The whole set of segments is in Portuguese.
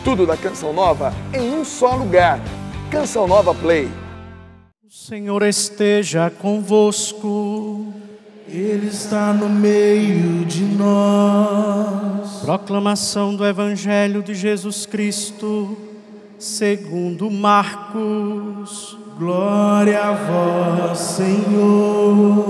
Tudo da Canção Nova em um só lugar. Canção Nova Play. O Senhor esteja convosco. Ele está no meio de nós. Proclamação do Evangelho de Jesus Cristo, segundo Marcos. Glória a vós, Senhor.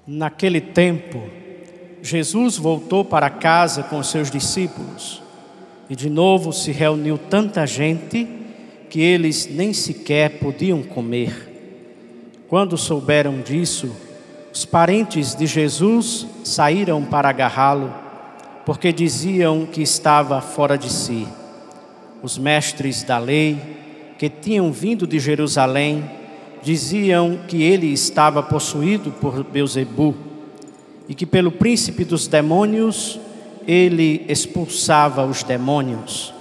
Naquele tempo, Jesus voltou para casa com os seus discípulos e de novo se reuniu tanta gente que eles nem sequer podiam comer. Quando souberam disso, os parentes de Jesus saíram para agarrá-lo, porque diziam que estava fora de si. Os mestres da lei, que tinham vindo de Jerusalém, diziam que ele estava possuído por Beelzebu e que pelo príncipe dos demônios ele expulsava os demônios.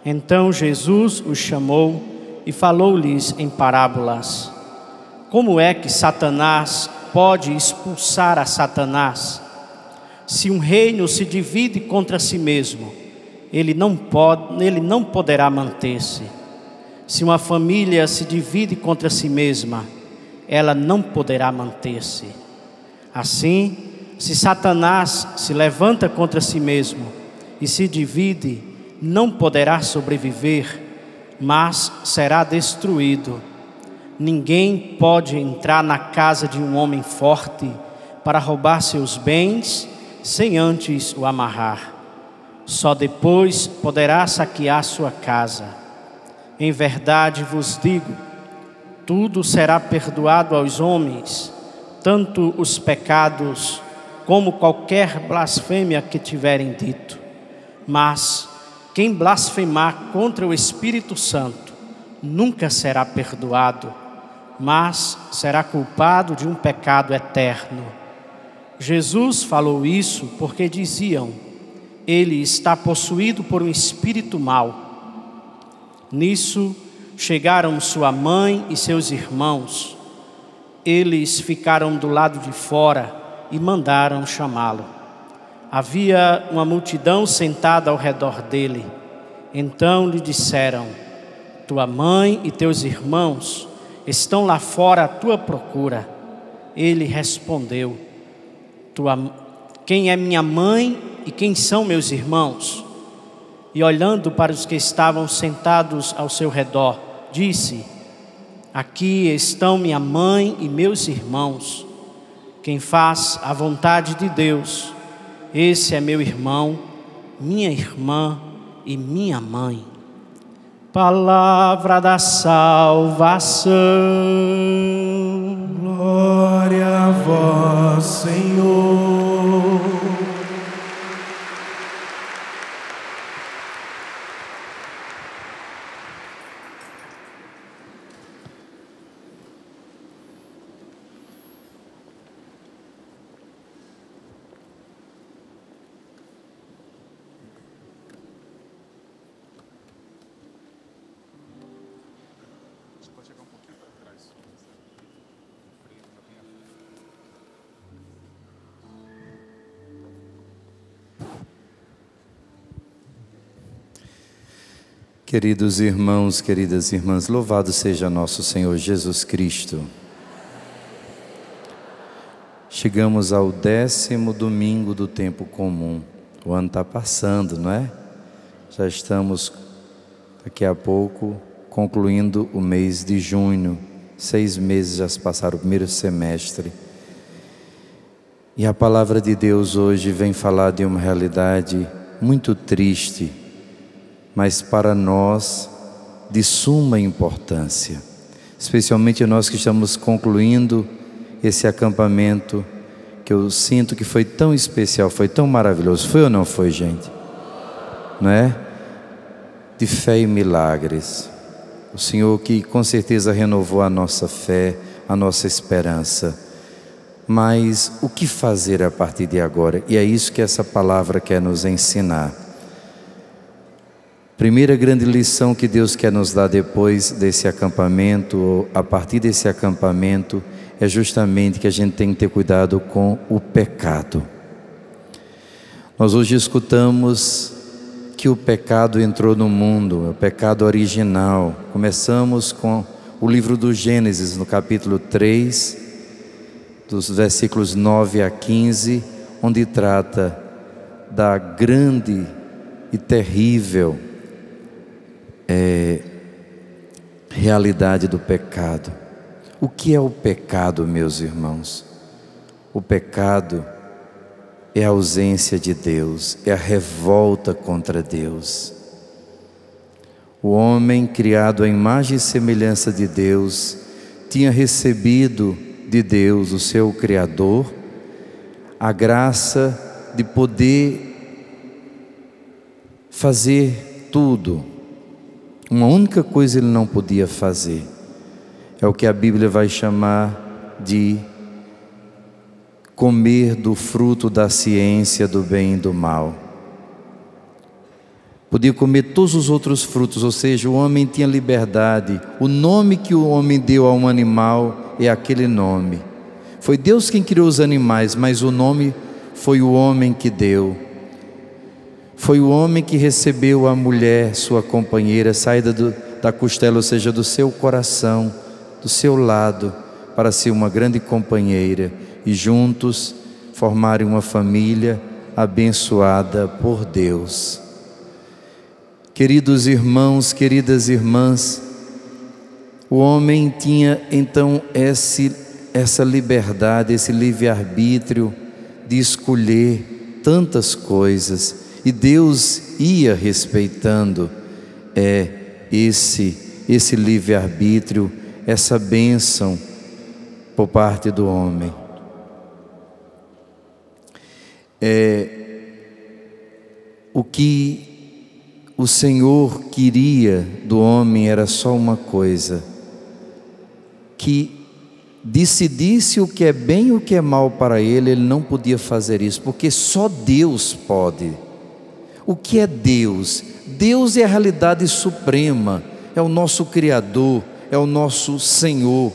Então Jesus os chamou e falou-lhes em parábolas. Como é que Satanás pode expulsar a Satanás? Se um reino se divide contra si mesmo, ele não poderá manter-se. Se uma família se divide contra si mesma, ela não poderá manter-se. Assim, se Satanás se levanta contra si mesmo e se divide, não poderá sobreviver, mas será destruído. Ninguém pode entrar na casa de um homem forte para roubar seus bens sem antes o amarrar. Só depois poderá saquear sua casa. Em verdade vos digo, tudo será perdoado aos homens, tanto os pecados como qualquer blasfêmia que tiverem dito. Mas quem blasfemar contra o Espírito Santo nunca será perdoado, mas será culpado de um pecado eterno. Jesus falou isso porque diziam: ele está possuído por um espírito mau. Nisso chegaram sua mãe e seus irmãos. Eles ficaram do lado de fora e mandaram chamá-lo. Havia uma multidão sentada ao redor dele. Então lhe disseram: tua mãe e teus irmãos estão lá fora à tua procura. Ele respondeu: quem é minha mãe e quem são meus irmãos? E olhando para os que estavam sentados ao seu redor, disse: aqui estão minha mãe e meus irmãos. Quem faz a vontade de Deus, esse é meu irmão, minha irmã e minha mãe. Palavra da salvação. Glória a vós, Senhor. Queridos irmãos, queridas irmãs, louvado seja nosso Senhor Jesus Cristo. Chegamos ao 10º domingo do tempo comum. O ano está passando, não é? Já estamos, daqui a pouco, concluindo o mês de junho. 6 meses já se passaram, o primeiro semestre. E a palavra de Deus hoje vem falar de uma realidade muito triste, mas para nós de suma importância, especialmente nós que estamos concluindo esse acampamento, que eu sinto que foi tão especial, foi tão maravilhoso. Foi ou não foi, gente? Não é? De fé e milagres. O Senhor que com certeza renovou a nossa fé, a nossa esperança. Mas o que fazer a partir de agora? E é isso que essa palavra quer nos ensinar. Primeira grande lição que Deus quer nos dar depois desse acampamento, ou a partir desse acampamento, é justamente que a gente tem que ter cuidado com o pecado. Nós hoje escutamos que o pecado entrou no mundo, o pecado original. Começamos com o livro do Gênesis, no capítulo 3, dos versículos 9 a 15, onde trata da grande e terrível realidade do pecado. O que é o pecado, meus irmãos? O pecado é a ausência de Deus, é a revolta contra Deus. O homem, criado à imagem e semelhança de Deus, tinha recebido de Deus, o seu Criador, a graça de poder fazer tudo. Uma única coisa ele não podia fazer. É o que a Bíblia vai chamar de comer do fruto da ciência do bem e do mal. Podia comer todos os outros frutos, ou seja, o homem tinha liberdade. O nome que o homem deu a um animal é aquele nome. Foi Deus quem criou os animais, mas o nome foi o homem que deu. Foi o homem que recebeu a mulher, sua companheira, saída da costela, ou seja, do seu coração, do seu lado, para ser uma grande companheira e juntos formarem uma família abençoada por Deus. Queridos irmãos, queridas irmãs, o homem tinha então essa liberdade, esse livre-arbítrio de escolher tantas coisas, e Deus ia respeitando esse livre-arbítrio, essa bênção por parte do homem. O que o Senhor queria do homem era só uma coisa: que decidisse o que é bem e o que é mal para ele. Ele não podia fazer isso, porque só Deus pode. O que é Deus? Deus é a realidade suprema, é o nosso Criador, é o nosso Senhor,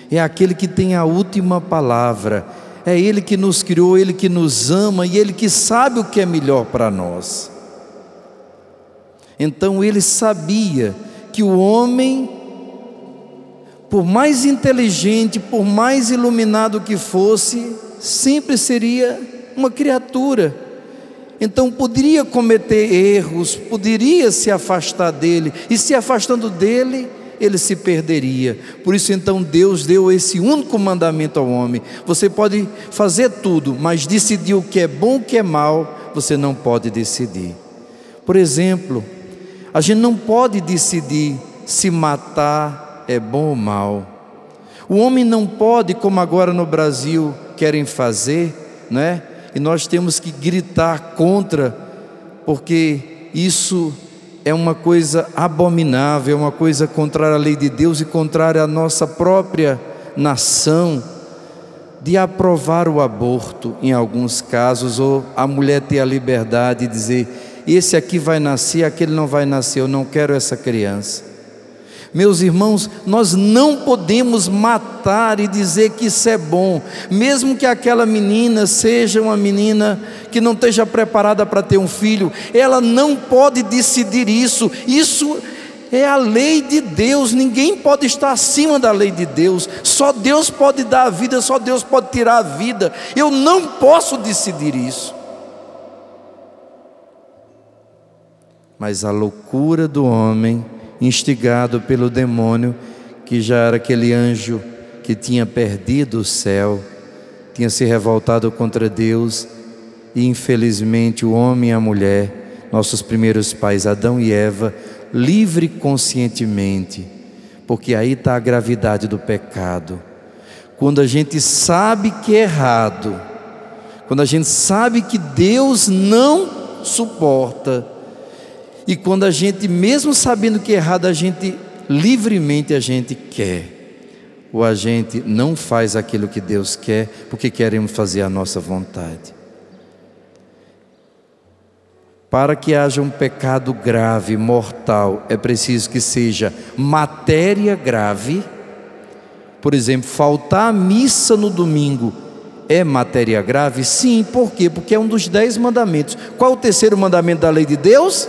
é aquele que tem a última palavra, é Ele que nos criou, Ele que nos ama e Ele que sabe o que é melhor para nós. Então Ele sabia que o homem, por mais inteligente, por mais iluminado que fosse, sempre seria uma criatura. Então poderia cometer erros, poderia se afastar dele, e se afastando dele, ele se perderia. Por isso então Deus deu esse único mandamento ao homem: você pode fazer tudo, mas decidir o que é bom, o que é mal, você não pode decidir. Por exemplo, a gente não pode decidir se matar é bom ou mal. O homem não pode, como agora no Brasil querem fazer, né? E nós temos que gritar contra, porque isso é uma coisa abominável, é uma coisa contrária à lei de Deus e contrária à nossa própria nação, de aprovar o aborto em alguns casos, ou a mulher ter a liberdade de dizer: esse aqui vai nascer, aquele não vai nascer, eu não quero essa criança. Meus irmãos, nós não podemos matar e dizer que isso é bom, mesmo que aquela menina seja uma menina que não esteja preparada para ter um filho. Ela não pode decidir isso. Isso é a lei de Deus. Ninguém pode estar acima da lei de Deus. Só Deus pode dar a vida, só Deus pode tirar a vida. Eu não posso decidir isso. Mas a loucura do homem, instigado pelo demônio, que já era aquele anjo que tinha perdido o céu, tinha se revoltado contra Deus, e infelizmente o homem e a mulher, nossos primeiros pais Adão e Eva, livre conscientemente, porque aí está a gravidade do pecado. Quando a gente sabe que é errado, quando a gente sabe que Deus não suporta, e quando a gente, mesmo sabendo que é errado, a gente livremente quer. ou a gente não faz aquilo que Deus quer porque queremos fazer a nossa vontade. Para que haja um pecado grave, mortal, é preciso que seja matéria grave. Por exemplo, faltar a missa no domingo é matéria grave? Sim, por quê? Porque é um dos 10 mandamentos. Qual é o terceiro mandamento da lei de Deus?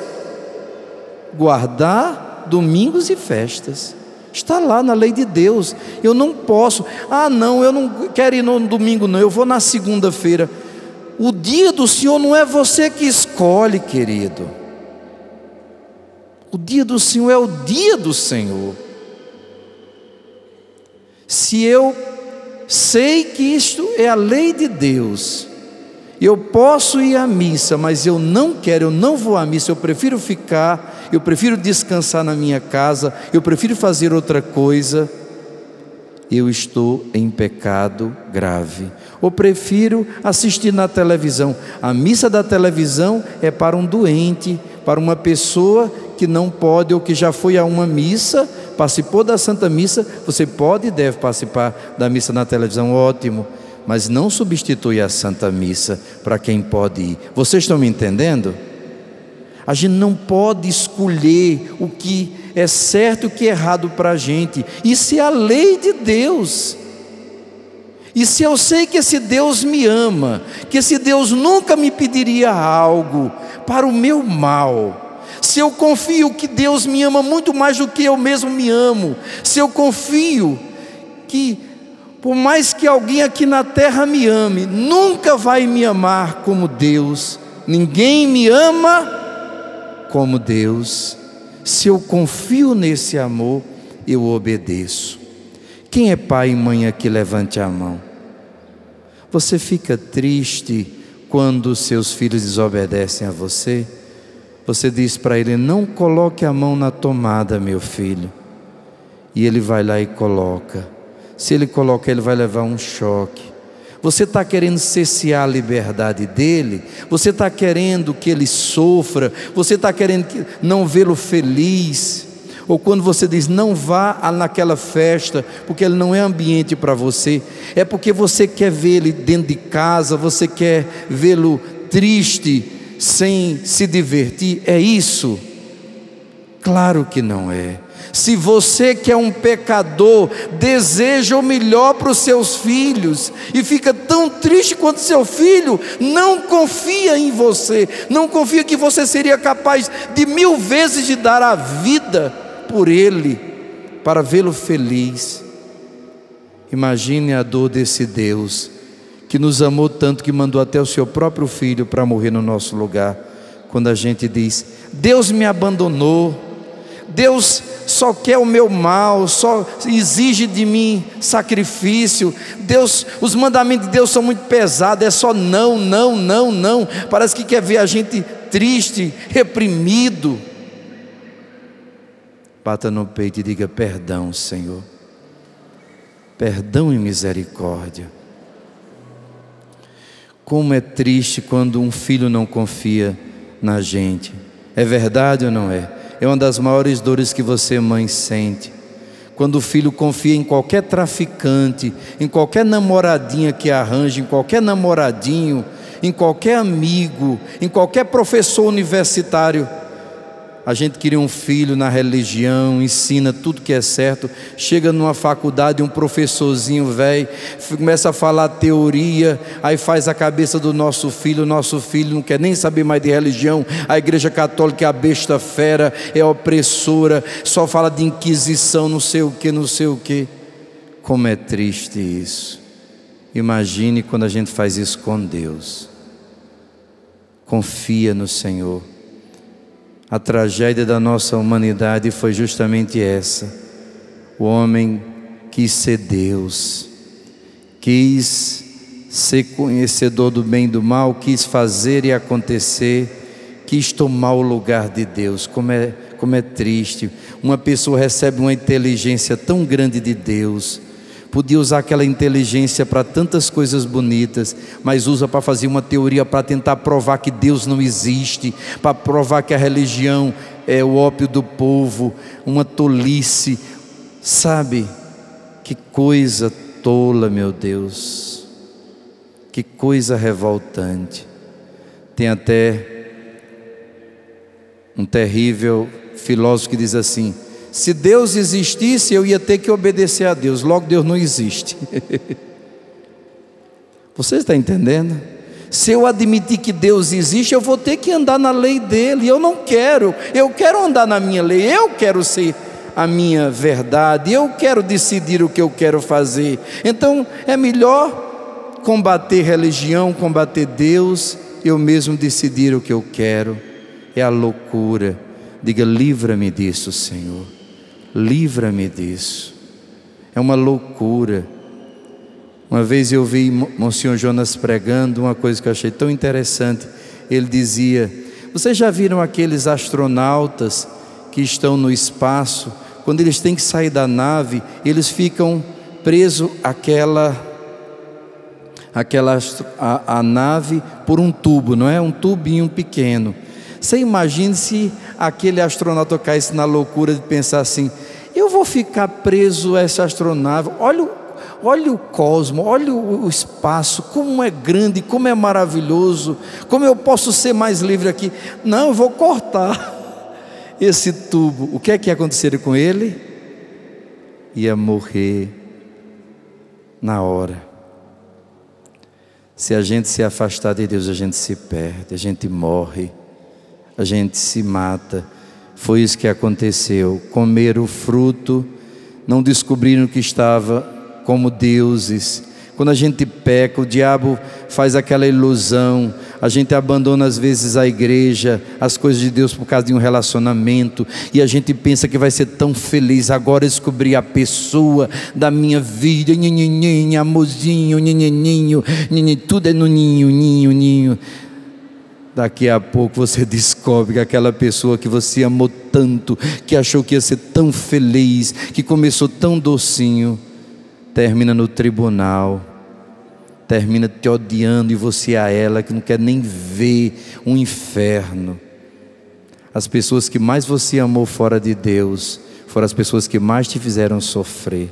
Guardar domingos e festas. Está lá na lei de Deus. Eu não posso, não, eu não quero ir no domingo não, eu vou na segunda-feira. O dia do Senhor não é você que escolhe, querido. O dia do Senhor é o dia do Senhor. Se eu sei que isto é a lei de Deus, eu posso ir à missa, mas eu não quero, eu não vou à missa, eu prefiro ficar, eu prefiro descansar na minha casa, eu prefiro fazer outra coisa, eu estou em pecado grave. Ou prefiro assistir na televisão. A missa da televisão é para um doente, para uma pessoa que não pode ou que já foi a uma missa, participou da Santa Missa. Você pode e deve participar da missa na televisão, ótimo, mas não substitui a Santa Missa para quem pode ir. Vocês estão me entendendo? A gente não pode escolher o que é certo e o que é errado para a gente. Isso é a lei de Deus. E se eu sei que esse Deus me ama, que esse Deus nunca me pediria algo para o meu mal, se eu confio que Deus me ama muito mais do que eu mesmo me amo, se eu confio que por mais que alguém aqui na terra me ame, nunca vai me amar como Deus, ninguém me ama como Deus. Se eu confio nesse amor, eu obedeço. Quem é pai e mãe aqui, levante a mão. Você fica triste quando seus filhos desobedecem a você? Você diz para ele: não coloque a mão na tomada, meu filho. E ele vai lá e coloca. Se ele coloca, ele vai levar um choque. Você está querendo cessear a liberdade dele? Você está querendo que ele sofra? Você está querendo não vê-lo feliz? Ou quando você diz: não vá naquela festa, porque ele não é ambiente para você, é porque você quer ver ele dentro de casa, você quer vê-lo triste, sem se divertir? É isso? Claro que não é. Se você que é um pecador deseja o melhor para os seus filhos e fica tão triste quanto seu filho não confia em você, não confia que você seria capaz de 1000 vezes de dar a vida por ele, para vê-lo feliz, imagine a dor desse Deus que nos amou tanto que mandou até o seu próprio filho para morrer no nosso lugar. Quando a gente diz: Deus me abandonou, Deus só quer o meu mal, só exige de mim sacrifício, Deus, os mandamentos de Deus são muito pesados, é só não, não, não, não. Parece que quer ver a gente triste, reprimido. Bata no peito e diga: perdão, Senhor, perdão e misericórdia. Como é triste quando um filho não confia na gente. É verdade ou não é? É uma das maiores dores que você, mãe, sente. Quando o filho confia em qualquer traficante, em qualquer namoradinha que arranje, em qualquer namoradinho, em qualquer amigo, em qualquer professor universitário. A gente cria um filho na religião, ensina tudo que é certo. Chega numa faculdade, um professorzinho velho começa a falar teoria, aí faz a cabeça do nosso filho. O nosso filho não quer nem saber mais de religião. A igreja católica é a besta fera, é opressora, só fala de inquisição, não sei o que, não sei o que. Como é triste isso. Imagine quando a gente faz isso com Deus. Confia no Senhor. A tragédia da nossa humanidade foi justamente essa. O homem quis ser Deus, quis ser conhecedor do bem e do mal, quis fazer e acontecer, quis tomar o lugar de Deus. Como é triste. Uma pessoa recebe uma inteligência tão grande de Deus, podia usar aquela inteligência para tantas coisas bonitas, mas usa para fazer uma teoria para tentar provar que Deus não existe, para provar que a religião é o ópio do povo, uma tolice. Sabe, Que coisa tola, meu Deus, que coisa revoltante. Tem até um terrível filósofo que diz assim: se Deus existisse, eu ia ter que obedecer a Deus, logo Deus não existe. Você está entendendo? Se eu admitir que Deus existe, eu vou ter que andar na lei dele, e eu não quero. Eu quero andar na minha lei, eu quero ser a minha verdade, eu quero decidir o que eu quero fazer. Então é melhor combater religião, combater Deus, eu mesmo decidir o que eu quero. É a loucura. Diga: livra-me disso, Senhor, livra-me disso. É uma loucura. Uma vez eu vi Monsenhor Jonas pregando uma coisa que eu achei tão interessante. Ele dizia: vocês já viram aqueles astronautas que estão no espaço? Quando eles têm que sair da nave, eles ficam presos à nave por um tubo, não é? Um tubinho pequeno. Você imagina se aquele astronauta caísse na loucura de pensar assim: eu vou ficar preso a essa astronave, olha o cosmos, olha o espaço, como é grande, como é maravilhoso, como eu posso ser mais livre aqui. Não, eu vou cortar esse tubo. O que é que ia acontecer com ele? Ia morrer na hora. Se a gente se afastar de Deus, a gente se perde, a gente morre, a gente se mata. Foi isso que aconteceu. Comeram o fruto, não descobriram que estava como deuses. Quando a gente peca, o diabo faz aquela ilusão. A gente abandona às vezes a igreja, as coisas de Deus por causa de um relacionamento, e a gente pensa que vai ser tão feliz agora descobrir a pessoa da minha vida, amorzinho, tudo é no ninho. Daqui a pouco você descobre que aquela pessoa que você amou tanto, que achou que ia ser tão feliz, que começou tão docinho, termina no tribunal, termina te odiando, e você a ela, que não quer nem ver um inferno. As pessoas que mais você amou fora de Deus foram as pessoas que mais te fizeram sofrer.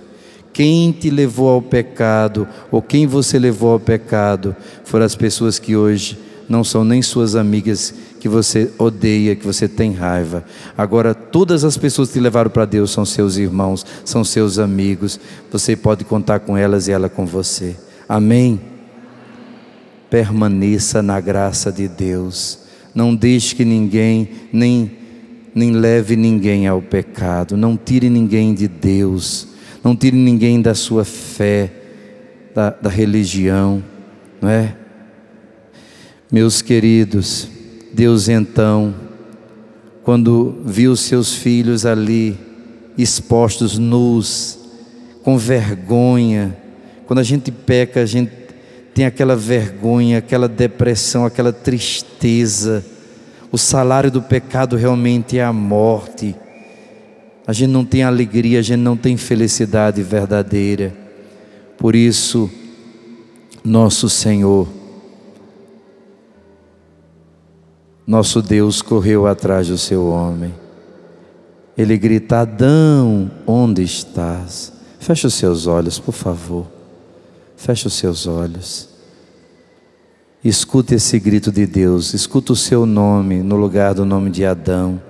Quem te levou ao pecado, ou quem você levou ao pecado, foram as pessoas que hoje não são nem suas amigas, que você odeia, que você tem raiva. Agora todas as pessoas que te levaram para Deus são seus irmãos, são seus amigos. Você pode contar com elas e ela com você. Amém? Permaneça na graça de Deus. Não deixe que ninguém nem leve ninguém ao pecado. Não tire ninguém de Deus. Não tire ninguém da sua fé, da religião, não é? Meus queridos, Deus então, quando viu seus filhos ali expostos, nus, com vergonha. Quando a gente peca, a gente tem aquela vergonha, aquela depressão, aquela tristeza. O salário do pecado realmente é a morte. A gente não tem alegria, a gente não tem felicidade verdadeira. Por isso, nosso Senhor, nosso Deus correu atrás do seu homem. Ele grita: Adão, onde estás? Feche os seus olhos, por favor. Feche os seus olhos. Escuta esse grito de Deus. Escuta o seu nome no lugar do nome de Adão.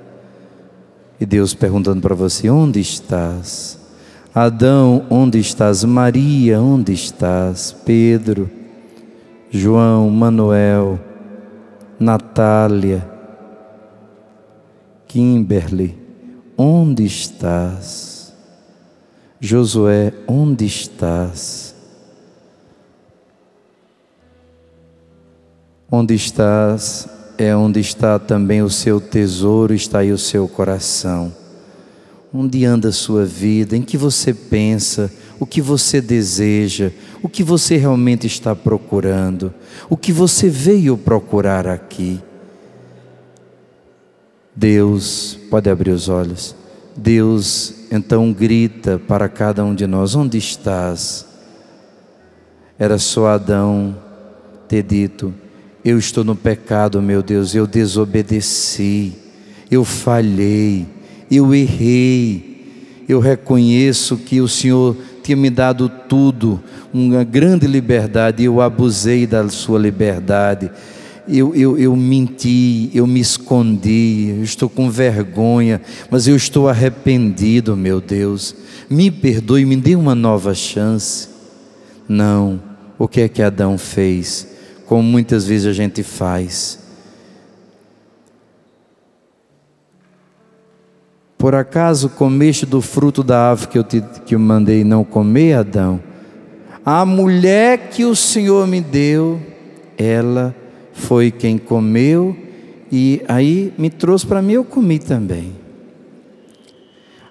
E Deus perguntando para você: onde estás? Adão, onde estás? Maria, onde estás? Pedro, João, Manuel, Natália, Kimberly, onde estás? Josué, onde estás? Onde estás é onde está também o seu tesouro, está aí o seu coração. Onde anda a sua vida? Em que você pensa? O que você deseja? O que você realmente está procurando? O que você veio procurar aqui? Deus, pode abrir os olhos. Deus então grita para cada um de nós: onde estás? Era só Adão ter dito: eu estou no pecado, meu Deus, eu desobedeci, eu falhei, eu errei, eu reconheço que o Senhor tinha me dado tudo, uma grande liberdade, e eu abusei da sua liberdade. Eu menti, eu me escondi, eu estou com vergonha, mas eu estou arrependido, meu Deus. Me perdoe, me dê uma nova chance. Não, o que é que Adão fez? Como muitas vezes a gente faz. Por acaso comeste do fruto da árvore que eu mandei não comer, Adão? A mulher que o Senhor me deu, ela foi quem comeu, e aí me trouxe para mim, eu comi também.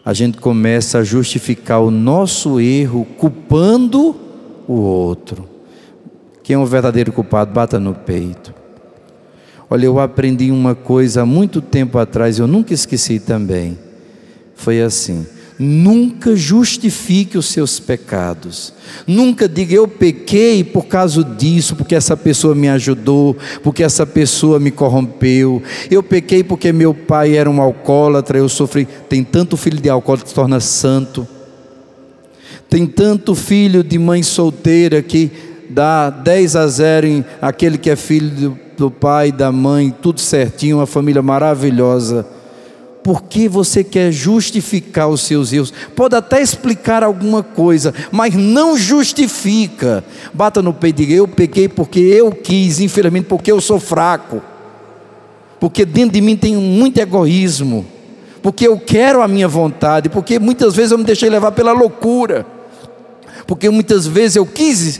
A gente começa a justificar o nosso erro, culpando o outro. Quem é um verdadeiro culpado, bata no peito. Olha, eu aprendi uma coisa há muito tempo atrás, eu nunca esqueci também. Foi assim: nunca justifique os seus pecados. Nunca diga, eu pequei por causa disso, porque essa pessoa me ajudou, porque essa pessoa me corrompeu. Eu pequei porque meu pai era um alcoólatra, eu sofri. Tem tanto filho de alcoólatra que se torna santo. Tem tanto filho de mãe solteira que dá 10-0 em aquele que é filho do pai, da mãe, tudo certinho, uma família maravilhosa. Por que você quer justificar os seus erros? Pode até explicar alguma coisa, mas não justifica. Bata no peito e diga, eu pequei porque eu quis, infelizmente porque eu sou fraco, porque dentro de mim tem muito egoísmo, porque eu quero a minha vontade, porque muitas vezes eu me deixei levar pela loucura, porque muitas vezes eu quis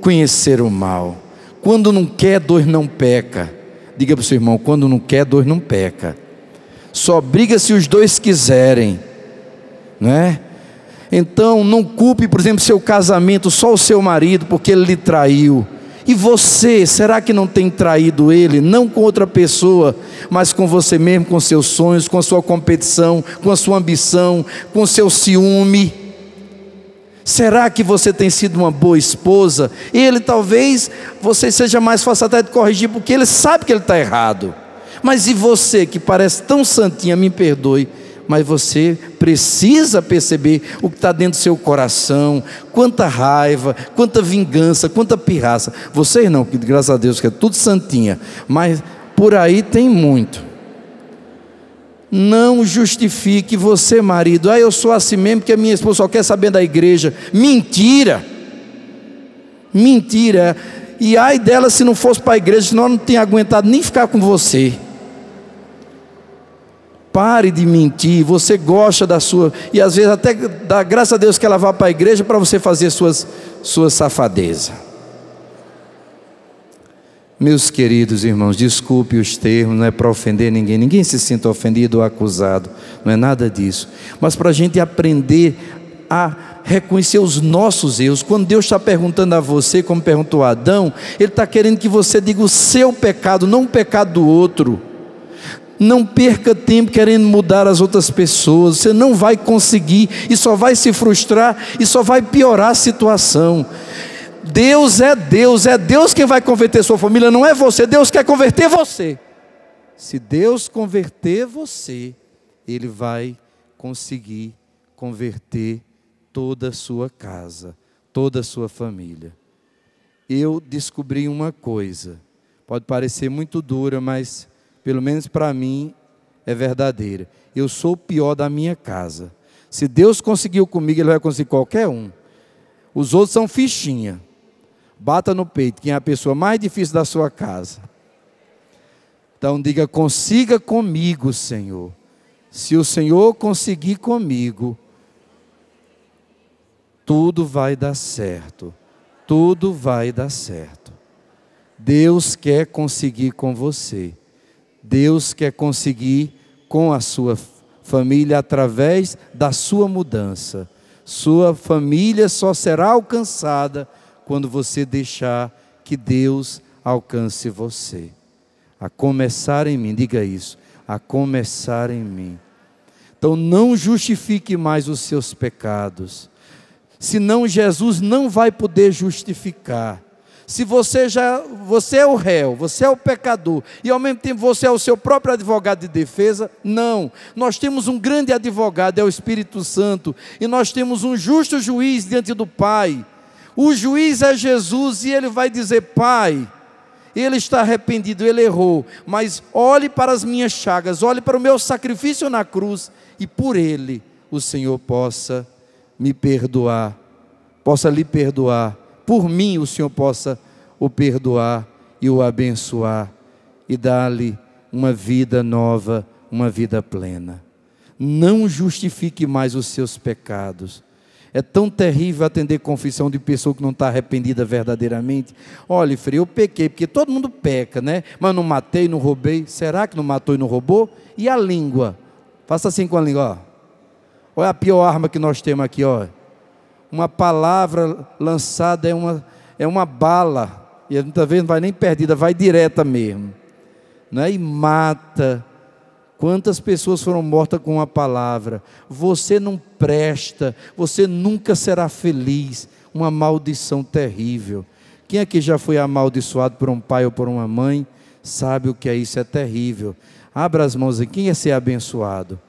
conhecer o mal. Quando não quer, dois não peca. Diga para o seu irmão, quando não quer, dois não peca. Só briga se os dois quiserem, não é? Então não culpe, por exemplo, seu casamento, só o seu marido, porque ele lhe traiu. E você, será que não tem traído ele? Não com outra pessoa, mas com você mesmo, com seus sonhos, com a sua competição, com a sua ambição, com o seu ciúme. Será que você tem sido uma boa esposa? Ele talvez, você seja mais fácil até de corrigir, porque ele sabe que ele está errado. Mas e você que parece tão santinha, me perdoe, mas você precisa perceber o que está dentro do seu coração, quanta raiva, quanta vingança, quanta pirraça. Vocês não, que graças a Deus que é tudo santinha, mas por aí tem muito. Não justifique você, marido, eu sou assim mesmo porque a minha esposa só quer saber da igreja. Mentira, mentira. E ai dela se não fosse para a igreja, senão ela não tinha aguentado nem ficar com você. Pare de mentir. Você gosta da sua, e às vezes até dá graças a Deus que ela vá para a igreja para você fazer suas safadezas. Meus queridos irmãos, desculpe os termos, não é para ofender ninguém, ninguém se sinta ofendido ou acusado, não é nada disso, mas para a gente aprender a reconhecer os nossos erros. Quando Deus está perguntando a você, como perguntou a Adão, Ele está querendo que você diga o seu pecado, não o pecado do outro. Não perca tempo querendo mudar as outras pessoas, você não vai conseguir, e só vai se frustrar, e só vai piorar a situação. Deus é Deus quem vai converter sua família, não é você. Deus quer converter você. Se Deus converter você, Ele vai conseguir converter toda a sua casa, toda a sua família. Eu descobri uma coisa, pode parecer muito dura, mas pelo menos para mim é verdadeira. Eu sou o pior da minha casa. Se Deus conseguiu comigo, Ele vai conseguir qualquer um. Os outros são fichinha. Bata no peito, quem é a pessoa mais difícil da sua casa. Então diga, consiga comigo, Senhor. Se o Senhor conseguir comigo, tudo vai dar certo. Tudo vai dar certo. Deus quer conseguir com você. Deus quer conseguir com a sua família através da sua mudança. Sua família só será alcançada quando você deixar que Deus alcance você. A começar em mim, diga isso, a começar em mim. Então não justifique mais os seus pecados, senão Jesus não vai poder justificar. Se você é o réu, você é o pecador, e ao mesmo tempo você é o seu próprio advogado de defesa, não. Nós temos um grande advogado, é o Espírito Santo, e nós temos um justo juiz diante do Pai. O juiz é Jesus, e ele vai dizer: Pai, ele está arrependido, ele errou, mas olhe para as minhas chagas, olhe para o meu sacrifício na cruz, e por ele o Senhor possa me perdoar, possa lhe perdoar. Por mim o Senhor possa o perdoar e o abençoar e dar-lhe uma vida nova, uma vida plena. Não justifique mais os seus pecados. É tão terrível atender confissão de pessoa que não está arrependida verdadeiramente. Olha, Frei, eu pequei, porque todo mundo peca, né? Mas não matei, não roubei. Será que não matou e não roubou? E a língua? Faça assim com a língua, ó. Olha a pior arma que nós temos aqui, ó. Uma palavra lançada é uma bala, e muitas vezes não vai nem perdida, vai direta mesmo, né? E mata. Quantas pessoas foram mortas com uma palavra? Você não presta, você nunca será feliz. Uma maldição terrível. Quem aqui já foi amaldiçoado por um pai ou por uma mãe, sabe o que é isso, é terrível. Abra as mãos aqui, quem é ser abençoado?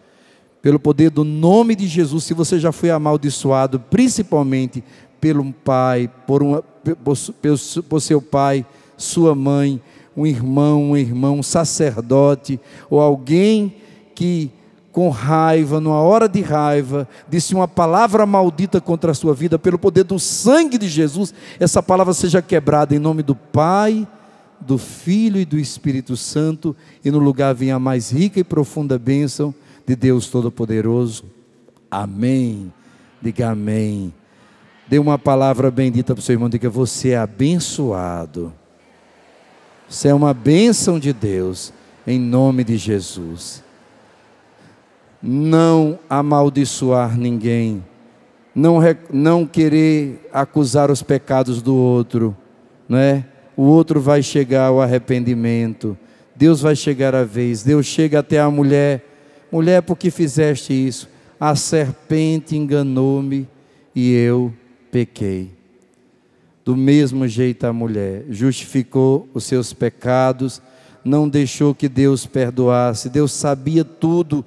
Pelo poder do nome de Jesus, se você já foi amaldiçoado, principalmente pelo pai, por seu pai, sua mãe, um irmão, um sacerdote, ou alguém que com raiva, numa hora de raiva, disse uma palavra maldita contra a sua vida, pelo poder do sangue de Jesus, essa palavra seja quebrada em nome do Pai, do Filho e do Espírito Santo, e no lugar venha a mais rica e profunda bênção de Deus Todo-Poderoso. Amém. Diga amém. Dê uma palavra bendita para o seu irmão, diga: você é abençoado. Você é uma bênção de Deus, em nome de Jesus. Não amaldiçoar ninguém, não querer acusar os pecados do outro, não é? O outro vai chegar ao arrependimento, Deus vai chegar a vez. Deus chega até a mulher: mulher, por que fizeste isso? A serpente enganou-me e eu pequei. Do mesmo jeito a mulher justificou os seus pecados, não deixou que Deus perdoasse. Deus sabia tudo.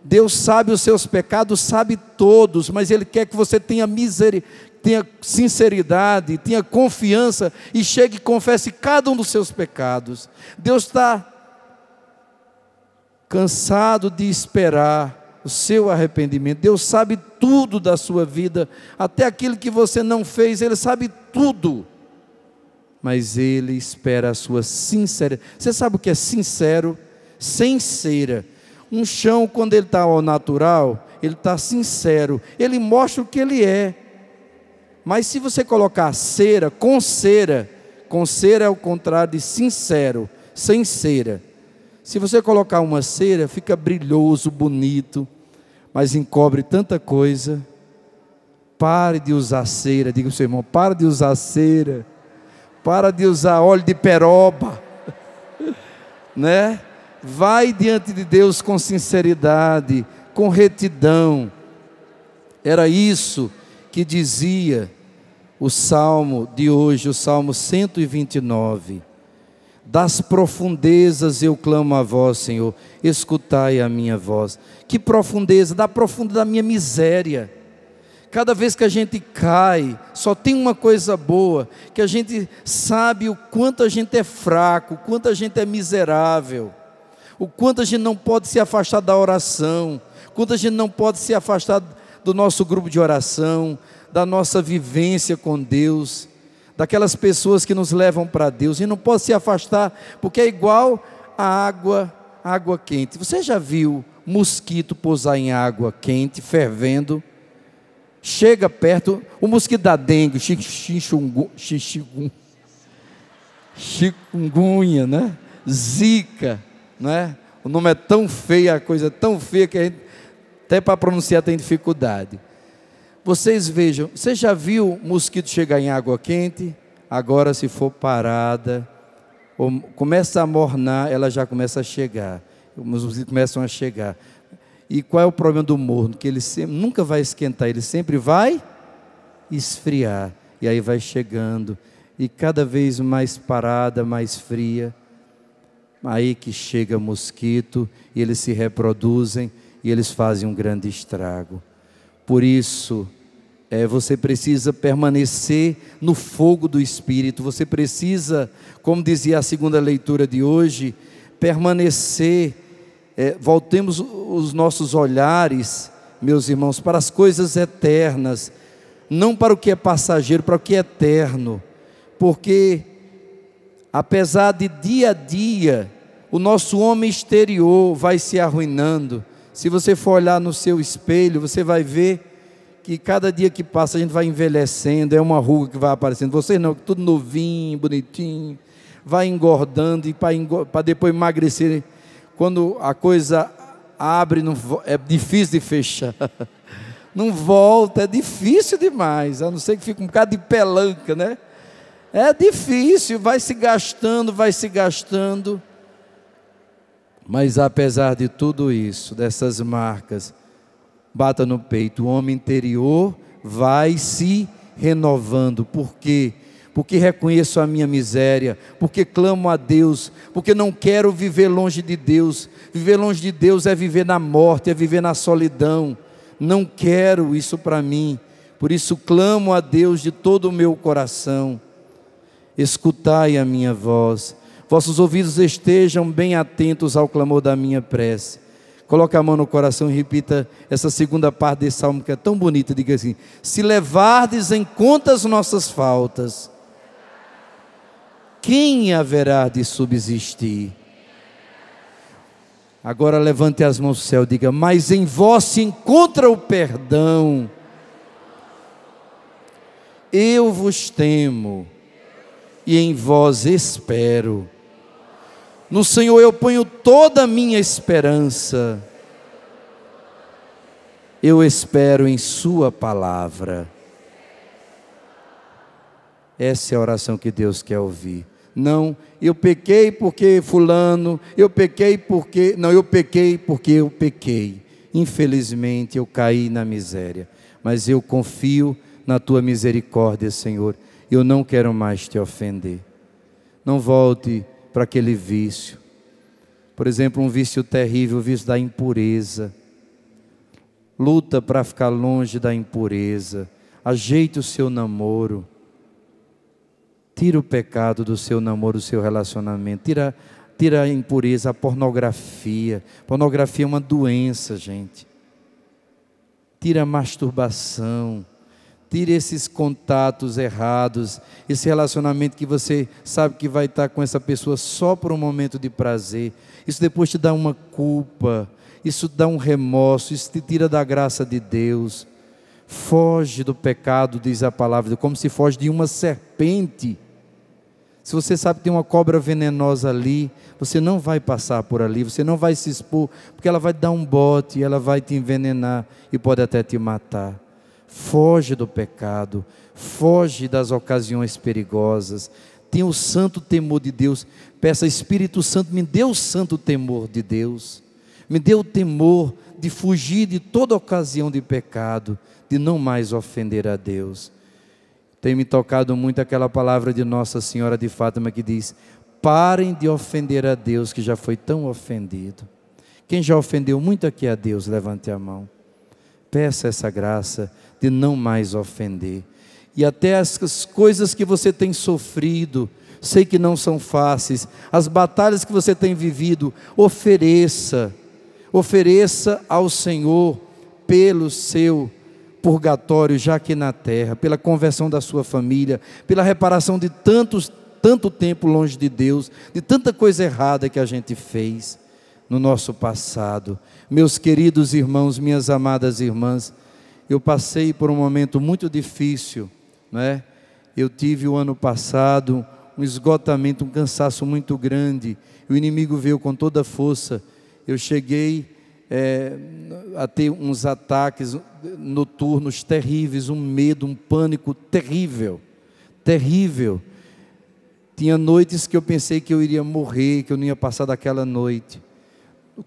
Deus sabe os seus pecados, sabe todos, mas Ele quer que você tenha tenha sinceridade, tenha confiança e chegue e confesse cada um dos seus pecados. Deus está cansado de esperar o seu arrependimento. Deus sabe tudo da sua vida, até aquilo que você não fez, Ele sabe tudo, mas Ele espera a sua sinceridade. Você sabe o que é sincero? Sem cera. Um chão, quando ele está ao natural, ele está sincero, ele mostra o que ele é. Mas se você colocar cera, com cera é o contrário de sincero, sem cera. Se você colocar uma cera, fica brilhoso, bonito, mas encobre tanta coisa. Pare de usar cera. Diga ao seu irmão: para de usar cera, para de usar óleo de peroba, né? Vai diante de Deus com sinceridade, com retidão. Era isso que dizia o salmo de hoje, o salmo 129. Das profundezas eu clamo a vós, Senhor, escutai a minha voz. Que profundeza? Da profundeza da minha miséria. Cada vez que a gente cai, só tem uma coisa boa, que a gente sabe o quanto a gente é fraco, o quanto a gente é miserável, o quanto a gente não pode se afastar da oração, o quanto a gente não pode se afastar do nosso grupo de oração, da nossa vivência com Deus, daquelas pessoas que nos levam para Deus. E não pode se afastar, porque é igual a água quente. Você já viu mosquito pousar em água quente, fervendo? Chega perto, o mosquito da dengue, chikungunya, né? Zika, né? O nome é tão feio, a coisa é tão feia que a gente, até para pronunciar tem dificuldade. Vocês vejam, você já viu mosquito chegar em água quente? Agora, se for parada, ou começa a mornar, ela já começa a chegar. Os mosquitos começam a chegar. E qual é o problema do morno? Que ele nunca vai esquentar, ele sempre vai esfriar. E aí vai chegando. e cada vez mais parada, mais fria. Aí que chega mosquito, e eles se reproduzem, e eles fazem um grande estrago. Por isso, você precisa permanecer no fogo do Espírito, você precisa, como dizia a segunda leitura de hoje, permanecer, voltemos os nossos olhares, meus irmãos, para as coisas eternas, não para o que é passageiro, para o que é eterno, porque apesar de dia a dia, o nosso homem exterior vai se arruinando. Se você for olhar no seu espelho, você vai ver que cada dia que passa a gente vai envelhecendo, é uma ruga que vai aparecendo. Você não, tudo novinho, bonitinho, vai engordando, e para depois emagrecer, quando a coisa abre, é difícil de fechar. Não volta, é difícil demais, a não ser que fique um bocado de pelanca, né? É difícil, vai se gastando, mas apesar de tudo isso, dessas marcas, bata no peito, o homem interior vai se renovando. Por quê? Porque reconheço a minha miséria, porque clamo a Deus, porque não quero viver longe de Deus. Viver longe de Deus é viver na morte, é viver na solidão. Não quero isso para mim, por isso clamo a Deus de todo o meu coração. Escutai a minha voz, vossos ouvidos estejam bem atentos ao clamor da minha prece. Coloque a mão no coração e repita essa segunda parte desse salmo que é tão bonita. Diga assim: se levardes em conta as nossas faltas, quem haverá de subsistir? Agora levante as mãos ao céu e diga: mas em vós se encontra o perdão. Eu vos temo e em vós espero. No Senhor eu ponho toda a minha esperança. Eu espero em sua palavra. Essa é a oração que Deus quer ouvir. Não, eu pequei porque fulano, eu pequei porque... Não, eu pequei porque eu pequei. Infelizmente eu caí na miséria. Mas eu confio na tua misericórdia, Senhor. Eu não quero mais te ofender. Não volte para aquele vício. Por exemplo, um vício terrível, o vício da impureza. Luta para ficar longe da impureza. Ajeite o seu namoro. Tira o pecado do seu namoro, do seu relacionamento. Tira a impureza, a pornografia. Pornografia é uma doença, gente. Tira a masturbação. Tire esses contatos errados, esse relacionamento que você sabe que vai estar com essa pessoa só por um momento de prazer. Isso depois te dá uma culpa, isso dá um remorso, isso te tira da graça de Deus. Foge do pecado, diz a palavra, como se foge de uma serpente. Se você sabe que tem uma cobra venenosa ali, você não vai passar por ali, você não vai se expor, porque ela vai dar um bote, ela vai te envenenar e pode até te matar. Foge do pecado, foge das ocasiões perigosas, tenha o santo temor de Deus. Peça: Espírito Santo, me dê o santo temor de Deus, me dê o temor de fugir de toda ocasião de pecado, de não mais ofender a Deus. Tem me tocado muito aquela palavra de Nossa Senhora de Fátima que diz: parem de ofender a Deus que já foi tão ofendido. Quem já ofendeu muito aqui a Deus, levante a mão. Peça essa graça de não mais ofender. E até as coisas que você tem sofrido, sei que não são fáceis, as batalhas que você tem vivido, ofereça ao Senhor pelo seu purgatório já aqui na terra, pela conversão da sua família, pela reparação de tanto tempo longe de Deus, de tanta coisa errada que a gente fez no nosso passado. Meus queridos irmãos, minhas amadas irmãs, eu passei por um momento muito difícil, não é? Eu tive o ano passado um esgotamento, um cansaço muito grande, o inimigo veio com toda a força. Eu cheguei a ter uns ataques noturnos terríveis, um medo, um pânico terrível, terrível. Tinha noites que eu pensei que eu iria morrer, que eu não ia passar daquela noite.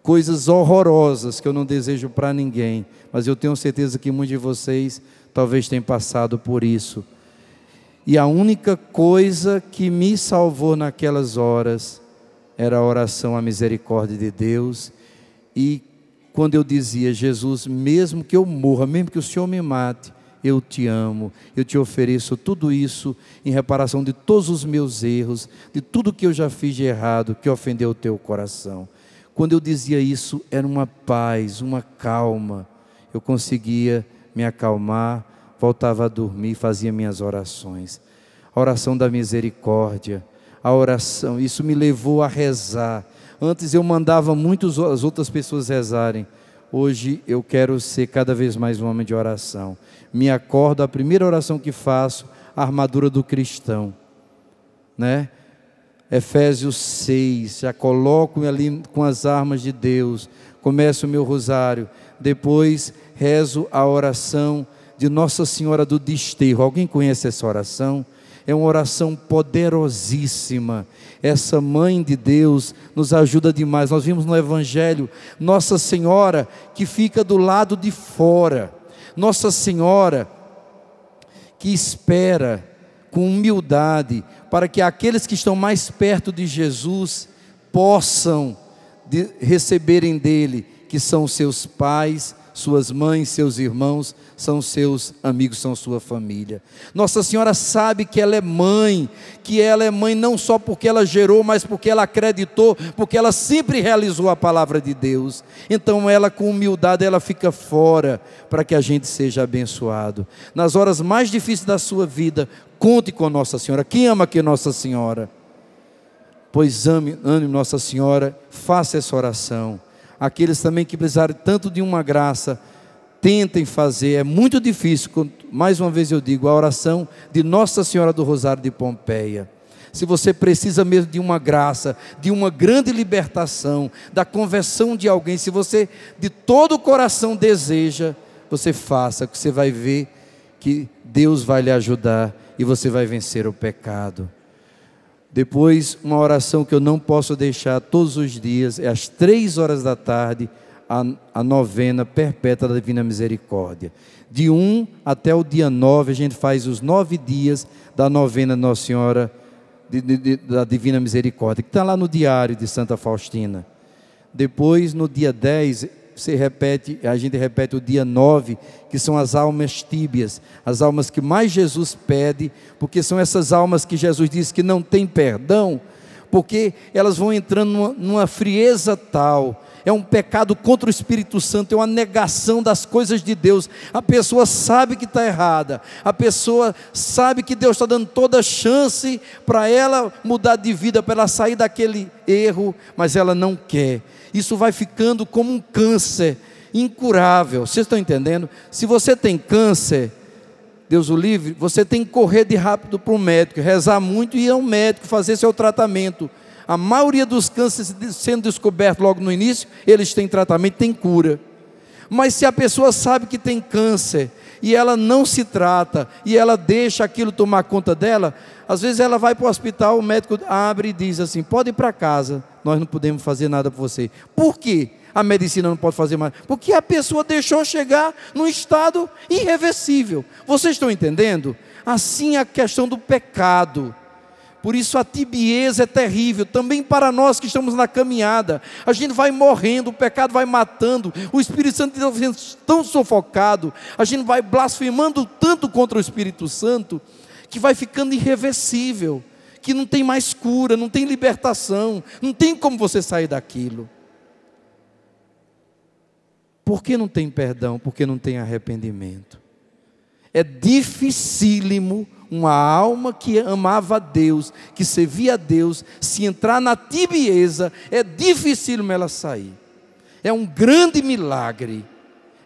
Coisas horrorosas que eu não desejo para ninguém, mas eu tenho certeza que muitos de vocês talvez tenham passado por isso. E a única coisa que me salvou naquelas horas era a oração à misericórdia de Deus. E quando eu dizia: Jesus, mesmo que eu morra, mesmo que o Senhor me mate, eu te amo, eu te ofereço tudo isso em reparação de todos os meus erros, de tudo que eu já fiz de errado, que ofendeu o teu coração. Quando eu dizia isso, era uma paz, uma calma. Eu conseguia me acalmar, voltava a dormir, fazia minhas orações. A oração da misericórdia, a oração, isso me levou a rezar. Antes eu mandava as outras pessoas rezarem. Hoje eu quero ser cada vez mais um homem de oração. Me acordo, a primeira oração que faço, a armadura do cristão, né? Efésios 6, já coloco ali com as armas de Deus, começo o meu rosário, depois rezo a oração de Nossa Senhora do Desterro. Alguém conhece essa oração? É uma oração poderosíssima. Essa Mãe de Deus nos ajuda demais. Nós vimos no Evangelho Nossa Senhora que fica do lado de fora. Nossa Senhora que espera com humildade para que aqueles que estão mais perto de Jesus possam receberem dele, que são seus pais, suas mães, seus irmãos, são seus amigos, são sua família. Nossa Senhora sabe que ela é mãe não só porque ela gerou, mas porque ela acreditou, porque ela sempre realizou a palavra de Deus. Então ela, com humildade, ela fica fora para que a gente seja abençoado. Nas horas mais difíceis da sua vida, conte com Nossa Senhora. Quem ama aqui Nossa Senhora? Pois ame Nossa Senhora, faça essa oração. Aqueles também que precisarem tanto de uma graça, tentem fazer. É muito difícil, mais uma vez eu digo, a oração de Nossa Senhora do Rosário de Pompeia. Se você precisa mesmo de uma graça, de uma grande libertação, da conversão de alguém, se você de todo o coração deseja, você faça, que você vai ver que Deus vai lhe ajudar e você vai vencer o pecado. Depois, uma oração que eu não posso deixar todos os dias, é às 3 horas da tarde, a novena perpétua da Divina Misericórdia. De 1 até o dia 9, a gente faz os 9 dias da novena Nossa Senhora da Divina Misericórdia, que está lá no diário de Santa Faustina. Depois, no dia 10, a gente repete o dia 9, que são as almas tíbias, as almas que mais Jesus pede, porque são essas almas que Jesus disse que não tem perdão, porque elas vão entrando numa frieza tal. É um pecado contra o Espírito Santo, é uma negação das coisas de Deus. A pessoa sabe que está errada, a pessoa sabe que Deus está dando toda a chance para ela mudar de vida, para ela sair daquele erro, mas ela não quer. Isso vai ficando como um câncer incurável. Vocês estão entendendo? Se você tem câncer, Deus o livre, você tem que correr de rápido para o médico, rezar muito e ir ao médico fazer seu tratamento. A maioria dos cânceres sendo descobertos logo no início, eles têm tratamento, têm cura. Mas se a pessoa sabe que tem câncer e ela não se trata, e ela deixa aquilo tomar conta dela, às vezes ela vai para o hospital, o médico abre e diz assim: pode ir para casa, nós não podemos fazer nada por você. Por quê? A medicina não pode fazer mais? Porque a pessoa deixou chegar num estado irreversível. Vocês estão entendendo? Assim é a questão do pecado. Por isso a tibieza é terrível, também para nós que estamos na caminhada. A gente vai morrendo, o pecado vai matando, o Espírito Santo de Deus tão sufocado, a gente vai blasfemando tanto contra o Espírito Santo, que vai ficando irreversível, que não tem mais cura, não tem libertação, não tem como você sair daquilo. Por que não tem perdão? Porque não tem arrependimento. É dificílimo uma alma que amava a Deus, que servia a Deus, se entrar na tibieza, é difícil ela sair. É um grande milagre.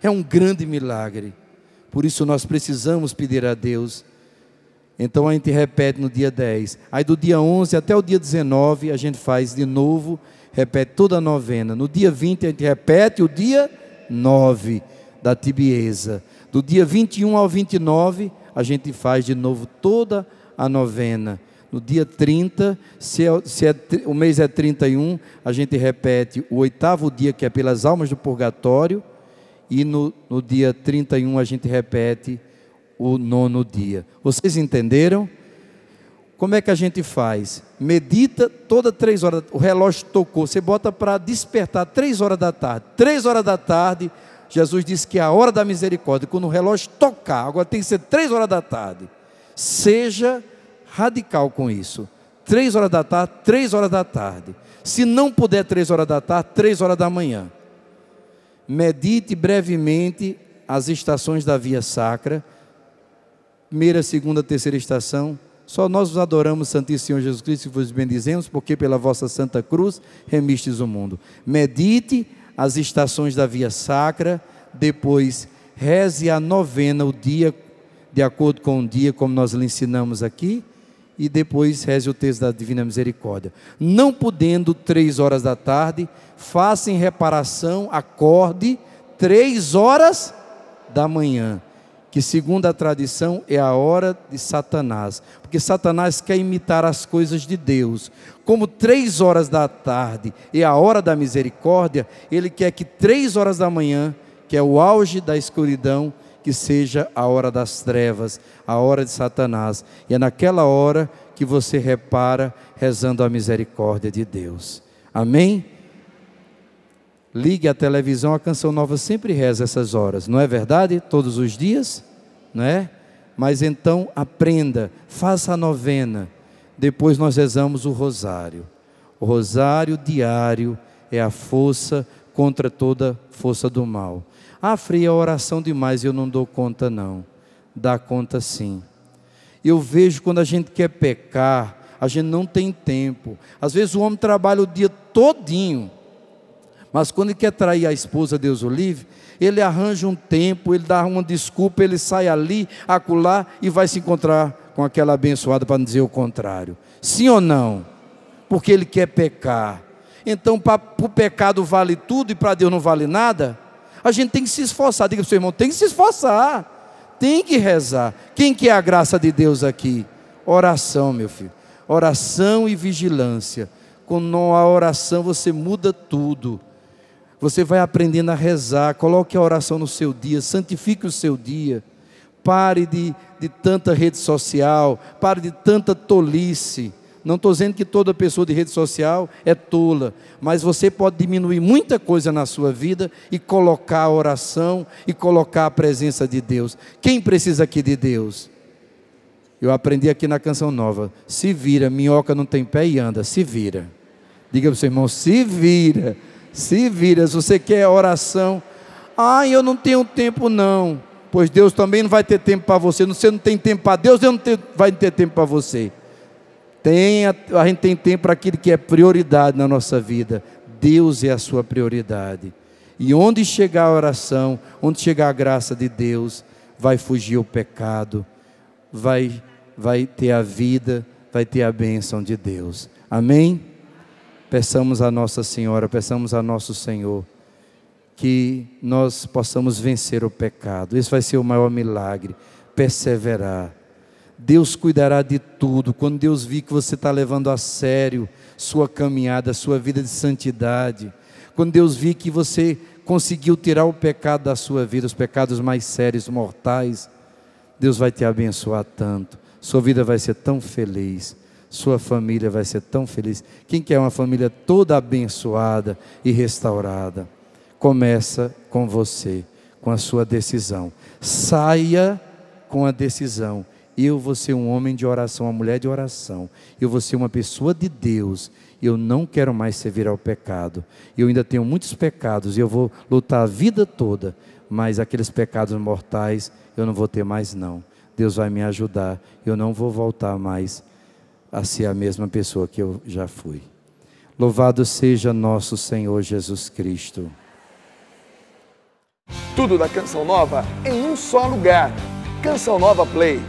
É um grande milagre. Por isso nós precisamos pedir a Deus. Então a gente repete no dia 10. Aí do dia 11 até o dia 19 a gente faz de novo, repete toda a novena. No dia 20 a gente repete o dia 9 da tibieza. Do dia 21 ao 29 a gente faz de novo toda a novena. No dia 30, o mês é 31, a gente repete o 8º dia, que é pelas almas do purgatório, e no dia 31 a gente repete o 9º dia. Vocês entenderam? Como é que a gente faz? Medita toda 3 horas, o relógio tocou, você bota para despertar 3 horas da tarde. 3 horas da tarde, Jesus disse que é a hora da misericórdia. Quando o relógio tocar, agora tem que ser 3 horas da tarde. Seja radical com isso. 3 horas da tarde, 3 horas da tarde. Se não puder 3 horas da tarde, 3 horas da manhã. Medite brevemente as estações da via sacra. Primeira, segunda, terceira estação. Só nós vos adoramos, Santíssimo Senhor Jesus Cristo, e vos bendizemos, porque pela vossa Santa Cruz remistes o mundo. Medite as estações da via sacra, depois reze a novena, o dia, de acordo com o dia, como nós lhe ensinamos aqui, e depois reze o texto da Divina Misericórdia. Não podendo 3 horas da tarde, faça em reparação, acorde 3 horas da manhã, que segundo a tradição é a hora de Satanás, porque Satanás quer imitar as coisas de Deus. Como 3 horas da tarde é a hora da misericórdia, ele quer que 3 horas da manhã, que é o auge da escuridão, que seja a hora das trevas, a hora de Satanás. E é naquela hora que você repara rezando a misericórdia de Deus. Amém? Ligue a televisão, a Canção Nova sempre reza essas horas, não é verdade? Todos os dias, não é? Mas então aprenda, faça a novena, depois nós rezamos o rosário. O rosário diário é a força contra toda força do mal. Ah, Frei, a oração demais, eu não dou conta não. Dá conta sim. Eu vejo quando a gente quer pecar, a gente não tem tempo. Às vezes o homem trabalha o dia todinho, mas quando ele quer trair a esposa, Deus o livre, ele arranja um tempo, ele dá uma desculpa, ele sai ali, acolá e vai se encontrar com aquela abençoada, para não dizer o contrário. Sim ou não? Porque ele quer pecar. Então, para o pecado vale tudo e para Deus não vale nada? A gente tem que se esforçar. Diga para o seu irmão, tem que se esforçar, tem que rezar. Quem que é a graça de Deus aqui? Oração, meu filho. Oração e vigilância. Com a oração você muda tudo. Você vai aprendendo a rezar, coloque a oração no seu dia, santifique o seu dia. Pare de tanta rede social, pare de tanta tolice. Não estou dizendo que toda pessoa de rede social é tola, mas você pode diminuir muita coisa na sua vida e colocar a oração e colocar a presença de Deus. Quem precisa aqui de Deus? Eu aprendi aqui na Canção Nova, se vira, minhoca não tem pé e anda, se vira. Diga para o seu irmão, se vira. Se vira, se você quer oração, eu não tenho tempo não, pois Deus também não vai ter tempo para você. Você não tem tempo para Deus, Deus não vai ter tempo para você. A gente tem tempo para aquilo que é prioridade na nossa vida. Deus é a sua prioridade. E onde chegar a oração, onde chegar a graça de Deus, vai fugir o pecado, vai ter a vida, vai ter a bênção de Deus. Amém? Peçamos a Nossa Senhora, peçamos a Nosso Senhor, que nós possamos vencer o pecado. Esse vai ser o maior milagre, perseverar. Deus cuidará de tudo. Quando Deus vir que você está levando a sério sua caminhada, sua vida de santidade, quando Deus vir que você conseguiu tirar o pecado da sua vida, os pecados mais sérios, mortais, Deus vai te abençoar tanto. Sua vida vai ser tão feliz. Sua família vai ser tão feliz. Quem quer uma família toda abençoada e restaurada? Começa com você, com a sua decisão. Saia com a decisão. Eu vou ser um homem de oração, uma mulher de oração. Eu vou ser uma pessoa de Deus. Eu não quero mais servir ao pecado. Eu ainda tenho muitos pecados e eu vou lutar a vida toda. Mas aqueles pecados mortais eu não vou ter mais não. Deus vai me ajudar. Eu não vou voltar mais a ser a mesma pessoa que eu já fui. Louvado seja nosso Senhor Jesus Cristo. Tudo da Canção Nova em um só lugar. Canção Nova Play.